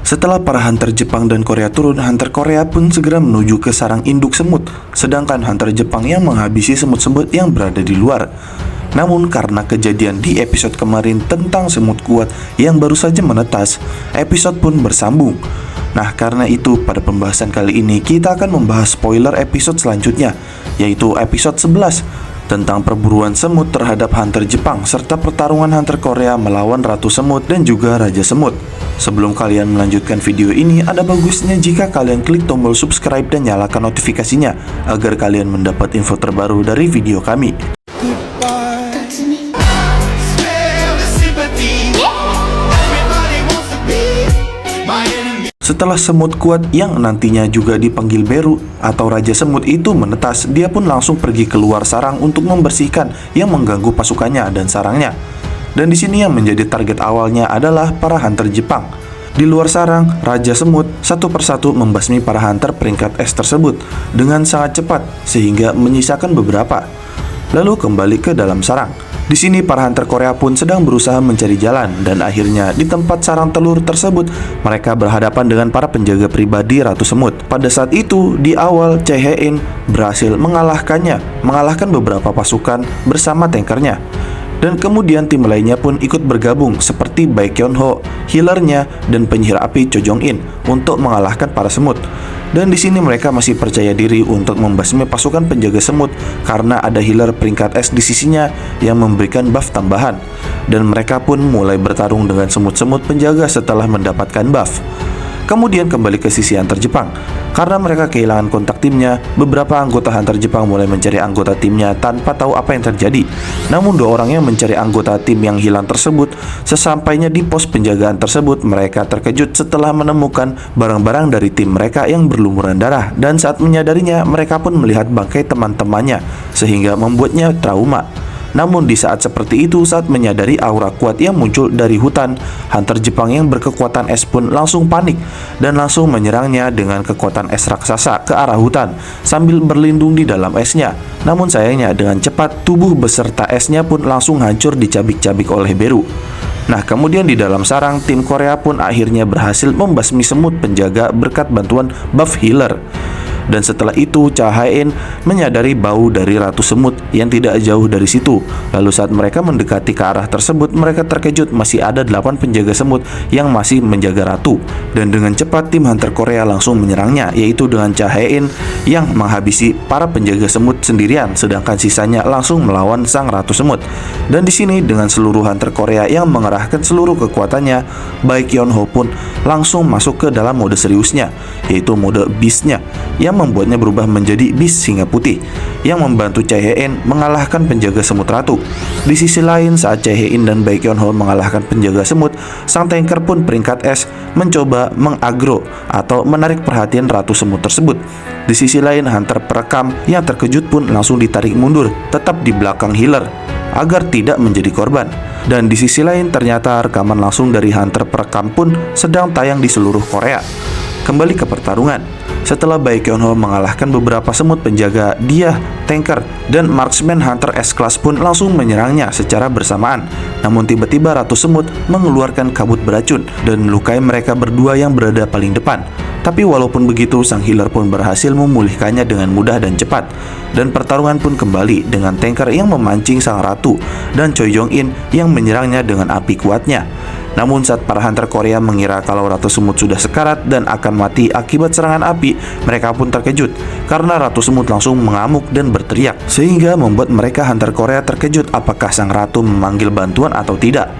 Setelah para hunter Jepang dan Korea turun, hunter Korea pun segera menuju ke sarang induk semut, sedangkan hunter Jepang yang menghabisi semut-semut yang berada di luar. Namun karena kejadian di episode kemarin tentang semut kuat yang baru saja menetas, episode pun bersambung. Nah, karena itu pada pembahasan kali ini kita akan membahas spoiler episode selanjutnya, yaitu episode 11 tentang perburuan semut terhadap hunter Jepang serta pertarungan hunter Korea melawan Ratu Semut dan juga Raja Semut. Sebelum kalian melanjutkan video ini, ada bagusnya jika kalian klik tombol subscribe dan nyalakan notifikasinya agar kalian mendapat info terbaru dari video kami. Setelah semut kuat yang nantinya juga dipanggil Beru atau Raja Semut itu menetas, dia pun langsung pergi keluar sarang untuk membersihkan yang mengganggu pasukannya dan sarangnya. Dan di sini yang menjadi target awalnya adalah para hunter Jepang. Di luar sarang, Raja Semut satu persatu membasmi para hunter peringkat S tersebut dengan sangat cepat sehingga menyisakan beberapa. Lalu kembali ke dalam sarang. Di sini para hunter Korea pun sedang berusaha mencari jalan dan akhirnya di tempat sarang telur tersebut mereka berhadapan dengan para penjaga pribadi Ratu Semut. Pada saat itu di awal Chae-in berhasil mengalahkan beberapa pasukan bersama tankernya. Dan kemudian tim lainnya pun ikut bergabung seperti Baekhyun-ho, healernya, dan penyihir api Cho Jong-in untuk mengalahkan para semut. Dan di sini mereka masih percaya diri untuk membasmi pasukan penjaga semut karena ada healer peringkat S di sisinya yang memberikan buff tambahan. Dan mereka pun mulai bertarung dengan semut-semut penjaga setelah mendapatkan buff. Kemudian kembali ke sisi hunter Jepang. Karena mereka kehilangan kontak timnya, beberapa anggota hunter Jepang mulai mencari anggota timnya tanpa tahu apa yang terjadi. Namun dua orang yang mencari anggota tim yang hilang tersebut, sesampainya di pos penjagaan tersebut, mereka terkejut setelah menemukan barang-barang dari tim mereka yang berlumuran darah. Dan saat menyadarinya, mereka pun melihat bangkai teman-temannya, sehingga membuatnya trauma. Namun di saat seperti itu, saat menyadari aura kuat yang muncul dari hutan, hunter Jepang yang berkekuatan es pun langsung panik dan langsung menyerangnya dengan kekuatan es raksasa ke arah hutan sambil berlindung di dalam esnya. Namun sayangnya dengan cepat tubuh beserta esnya pun langsung hancur dicabik-cabik oleh Beru. Nah, kemudian di dalam sarang, tim Korea pun akhirnya berhasil membasmi semut penjaga berkat bantuan buff healer. Dan setelah itu, Chae-in menyadari bau dari Ratu Semut yang tidak jauh dari situ. Lalu saat mereka mendekati ke arah tersebut, mereka terkejut masih ada 8 penjaga semut yang masih menjaga Ratu. Dan dengan cepat tim hunter Korea langsung menyerangnya, yaitu dengan Chae-in yang menghabisi para penjaga semut sendirian, sedangkan sisanya langsung melawan sang Ratu Semut. Dan di sini dengan seluruh hunter Korea yang mengerahkan seluruh kekuatannya, Baekhyun-ho pun langsung masuk ke dalam mode seriusnya, yaitu mode beast-nya, yang membuatnya berubah menjadi beast singa putih yang membantu Chae-in mengalahkan penjaga semut Ratu. Di sisi lain, saat Chae-in dan Baekhyun-ho mengalahkan penjaga semut, sang tanker pun peringkat S mencoba mengagro atau menarik perhatian Ratu Semut tersebut. Di sisi lain, hunter perekam yang terkejut pun langsung ditarik mundur, tetap di belakang healer agar tidak menjadi korban. Dan di sisi lain, ternyata rekaman langsung dari hunter perekam pun sedang tayang di seluruh Korea. Kembali ke pertarungan. Setelah Baekhyun-ho mengalahkan beberapa semut penjaga, dia, tanker, dan marksman hunter S-Class pun langsung menyerangnya secara bersamaan. Namun tiba-tiba Ratu Semut mengeluarkan kabut beracun dan melukai mereka berdua yang berada paling depan. Tapi walaupun begitu, sang healer pun berhasil memulihkannya dengan mudah dan cepat. Dan pertarungan pun kembali dengan tanker yang memancing sang ratu dan Choi Jong-in yang menyerangnya dengan api kuatnya. Namun saat para hunter Korea mengira kalau Ratu Semut sudah sekarat dan akan mati akibat serangan api, mereka pun terkejut karena Ratu Semut langsung mengamuk dan berteriak, sehingga membuat mereka hunter Korea terkejut apakah sang ratu memanggil bantuan atau tidak.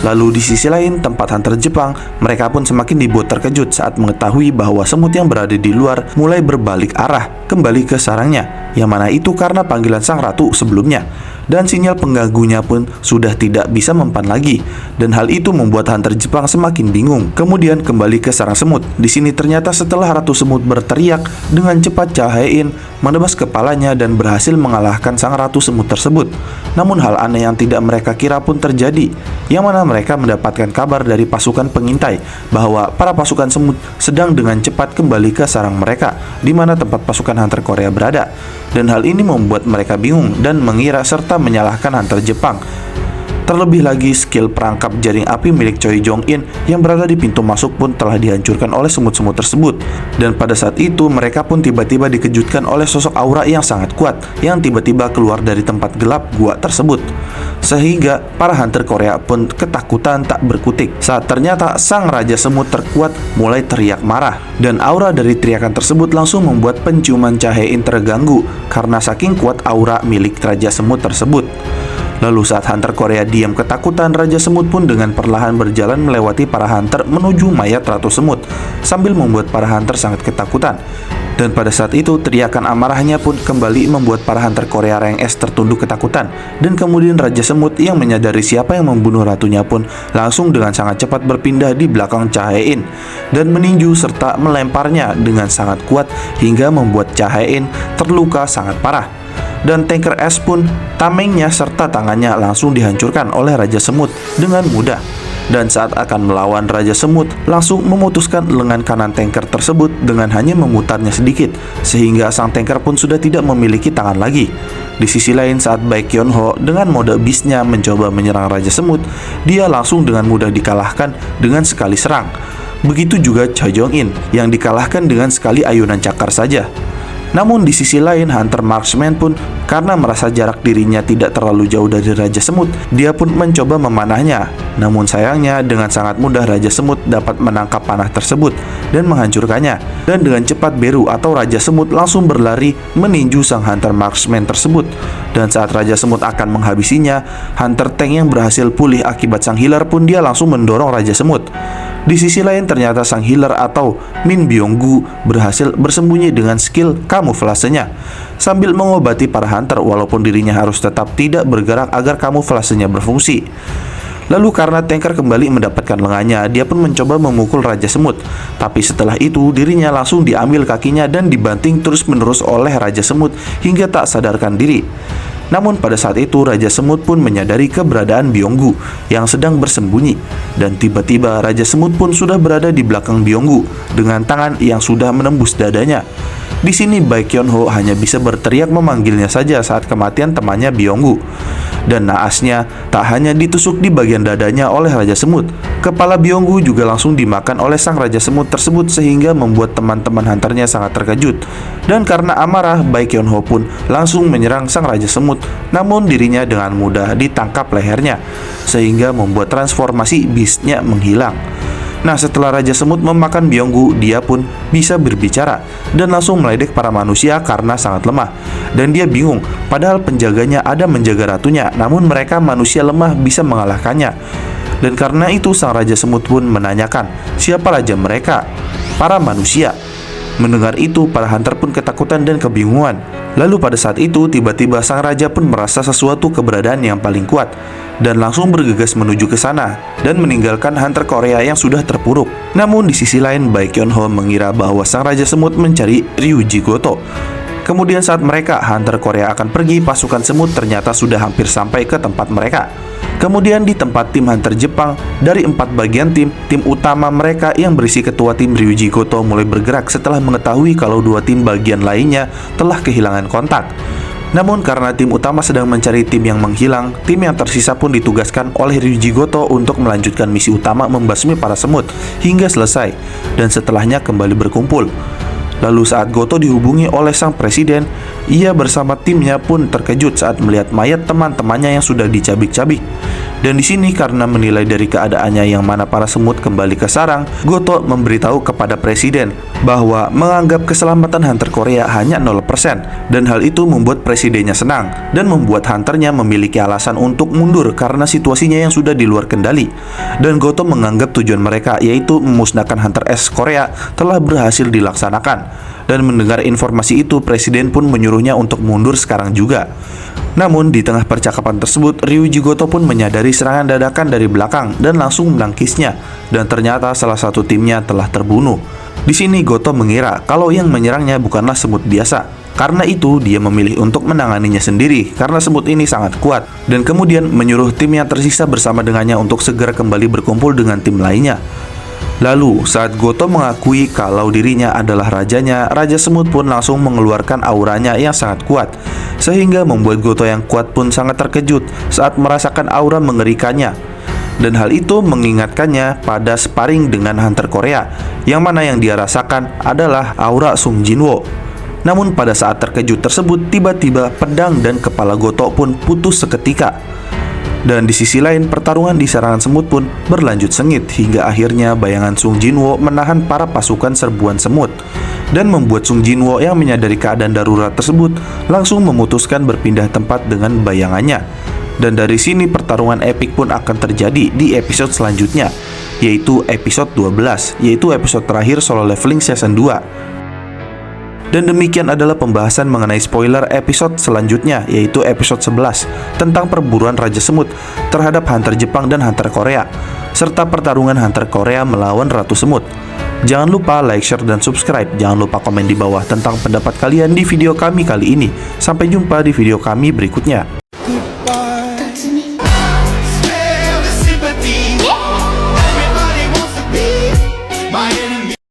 Lalu di sisi lain, tempat hunter Jepang, mereka pun semakin dibuat terkejut saat mengetahui bahwa semut yang berada di luar mulai berbalik arah kembali ke sarangnya, yang mana itu karena panggilan sang ratu sebelumnya. Dan sinyal pengganggunya pun sudah tidak bisa mempan lagi, dan hal itu membuat hunter Jepang semakin bingung. Kemudian kembali ke sarang semut. Di sini ternyata setelah Ratu Semut berteriak, dengan cepat Chae-in menebas kepalanya dan berhasil mengalahkan sang Ratu Semut tersebut. Namun hal aneh yang tidak mereka kira pun terjadi, yang mana mereka mendapatkan kabar dari pasukan pengintai bahwa para pasukan semut sedang dengan cepat kembali ke sarang mereka, di mana tempat pasukan hunter Korea berada. Dan hal ini membuat mereka bingung dan mengira serta menyalahkan hunter Jepang. Terlebih lagi, skill perangkap jaring api milik Choi Jong-in yang berada di pintu masuk pun telah dihancurkan oleh semut-semut tersebut. Dan pada saat itu, mereka pun tiba-tiba dikejutkan oleh sosok aura yang sangat kuat yang tiba-tiba keluar dari tempat gelap gua tersebut. Sehingga para hunter Korea pun ketakutan tak berkutik saat ternyata sang Raja Semut terkuat mulai teriak marah. Dan aura dari teriakan tersebut langsung membuat penciuman Chae-in terganggu karena saking kuat aura milik Raja Semut tersebut. Lalu saat hunter Korea diam ketakutan, Raja Semut pun dengan perlahan berjalan melewati para hunter menuju mayat Ratu Semut sambil membuat para hunter sangat ketakutan. Dan pada saat itu teriakan amarahnya pun kembali membuat para hunter Korea rank S tertunduk ketakutan. Dan kemudian Raja Semut yang menyadari siapa yang membunuh ratunya pun langsung dengan sangat cepat berpindah di belakang Chae-in dan meninju serta melemparnya dengan sangat kuat hingga membuat Chae-in terluka sangat parah. Dan tanker es pun tamengnya serta tangannya langsung dihancurkan oleh Raja Semut dengan mudah. Dan saat akan melawan Raja Semut, langsung memutuskan lengan kanan tanker tersebut dengan hanya memutarnya sedikit, sehingga sang tanker pun sudah tidak memiliki tangan lagi. Di sisi lain, saat Baekhyun Ho dengan mode beastnya mencoba menyerang Raja Semut, dia langsung dengan mudah dikalahkan dengan sekali serang. Begitu juga Choi Jong-in yang dikalahkan dengan sekali ayunan cakar saja. Namun di sisi lain, Hunter Marksman pun karena merasa jarak dirinya tidak terlalu jauh dari Raja Semut, dia pun mencoba memanahnya. Namun sayangnya dengan sangat mudah Raja Semut dapat menangkap panah tersebut dan menghancurkannya. Dan dengan cepat Beru atau Raja Semut langsung berlari meninju sang Hunter Marksman tersebut. Dan saat Raja Semut akan menghabisinya, Hunter Tank yang berhasil pulih akibat sang healer pun dia langsung mendorong Raja Semut. Di sisi lain ternyata sang healer atau Min Byung-gu berhasil bersembunyi dengan skill kamuflasenya sambil mengobati para hunter walaupun dirinya harus tetap tidak bergerak agar kamuflasenya berfungsi. Lalu karena tanker kembali mendapatkan lengannya, dia pun mencoba memukul Raja Semut. Tapi setelah itu dirinya langsung diambil kakinya dan dibanting terus-menerus oleh Raja Semut hingga tak sadarkan diri. Namun pada saat itu Raja Semut pun menyadari keberadaan Byung-gu yang sedang bersembunyi. Dan tiba-tiba Raja Semut pun sudah berada di belakang Byung-gu dengan tangan yang sudah menembus dadanya. Di sini Baekhyun Ho hanya bisa berteriak memanggilnya saja saat kematian temannya Byung-gu. Dan naasnya tak hanya ditusuk di bagian dadanya oleh Raja Semut, kepala Byung-gu juga langsung dimakan oleh sang Raja Semut tersebut sehingga membuat teman-teman hunternya sangat terkejut. Dan karena amarah, Baekhyun Ho pun langsung menyerang sang Raja Semut, namun dirinya dengan mudah ditangkap lehernya sehingga membuat transformasi beastnya menghilang. Nah, setelah Raja Semut memakan Byung-gu, dia pun bisa berbicara dan langsung meledek para manusia karena sangat lemah. Dan dia bingung, padahal penjaganya ada menjaga ratunya, namun mereka manusia lemah bisa mengalahkannya. Dan karena itu sang Raja Semut pun menanyakan, siapa raja mereka? Para manusia. Mendengar itu, para hunter pun ketakutan dan kebingungan. Lalu pada saat itu, tiba-tiba sang raja pun merasa sesuatu keberadaan yang paling kuat dan langsung bergegas menuju ke sana dan meninggalkan hunter Korea yang sudah terpuruk. Namun di sisi lain, Baekhyun Ho mengira bahwa sang Raja Semut mencari Ryuji Goto. Kemudian saat mereka hunter Korea akan pergi, pasukan semut ternyata sudah hampir sampai ke tempat mereka. Kemudian di tempat tim hunter Jepang, dari 4 bagian tim utama mereka yang berisi ketua tim Ryuji Goto mulai bergerak setelah mengetahui kalau 2 tim bagian lainnya telah kehilangan kontak. Namun karena tim utama sedang mencari tim yang menghilang, tim yang tersisa pun ditugaskan oleh Ryuji Goto untuk melanjutkan misi utama membasmi para semut hingga selesai dan setelahnya kembali berkumpul. Lalu saat Goto dihubungi oleh sang presiden, ia bersama timnya pun terkejut saat melihat mayat teman-temannya yang sudah dicabik-cabik. Dan di sini karena menilai dari keadaannya yang mana para semut kembali ke sarang, Goto memberitahu kepada presiden bahwa menganggap keselamatan hunter Korea hanya 0% dan hal itu membuat presidennya senang dan membuat hunternya memiliki alasan untuk mundur karena situasinya yang sudah di luar kendali. Dan Goto menganggap tujuan mereka yaitu memusnahkan hunter es Korea telah berhasil dilaksanakan. Dan mendengar informasi itu, presiden pun menyuruhnya untuk mundur sekarang juga. Namun di tengah percakapan tersebut, Ryuji Goto pun menyadari serangan dadakan dari belakang dan langsung menangkisnya. Dan ternyata salah satu timnya telah terbunuh. Di sini Goto mengira kalau yang menyerangnya bukanlah semut biasa. Karena itu dia memilih untuk menanganinya sendiri karena semut ini sangat kuat. Dan kemudian menyuruh tim yang tersisa bersama dengannya untuk segera kembali berkumpul dengan tim lainnya. Lalu, saat Goto mengakui kalau dirinya adalah rajanya, Raja Semut pun langsung mengeluarkan auranya yang sangat kuat, sehingga membuat Goto yang kuat pun sangat terkejut saat merasakan aura mengerikannya. Dan hal itu mengingatkannya pada sparring dengan Hunter Korea, yang mana yang dia rasakan adalah aura Sung Jinwo. Namun pada saat terkejut tersebut, tiba-tiba pedang dan kepala Goto pun putus seketika. Dan di sisi lain, pertarungan di serangan semut pun berlanjut sengit hingga akhirnya bayangan Sung Jinwo menahan para pasukan serbuan semut dan membuat Sung Jinwo yang menyadari keadaan darurat tersebut langsung memutuskan berpindah tempat dengan bayangannya. Dan dari sini pertarungan epik pun akan terjadi di episode selanjutnya, yaitu episode 12, yaitu episode terakhir Solo Leveling Season 2. Dan demikian adalah pembahasan mengenai spoiler episode selanjutnya, yaitu episode 11 tentang perburuan Raja Semut terhadap Hunter Jepang dan Hunter Korea, serta pertarungan Hunter Korea melawan Ratu Semut. Jangan lupa like, share, dan subscribe. Jangan lupa komen di bawah tentang pendapat kalian di video kami kali ini. Sampai jumpa di video kami berikutnya.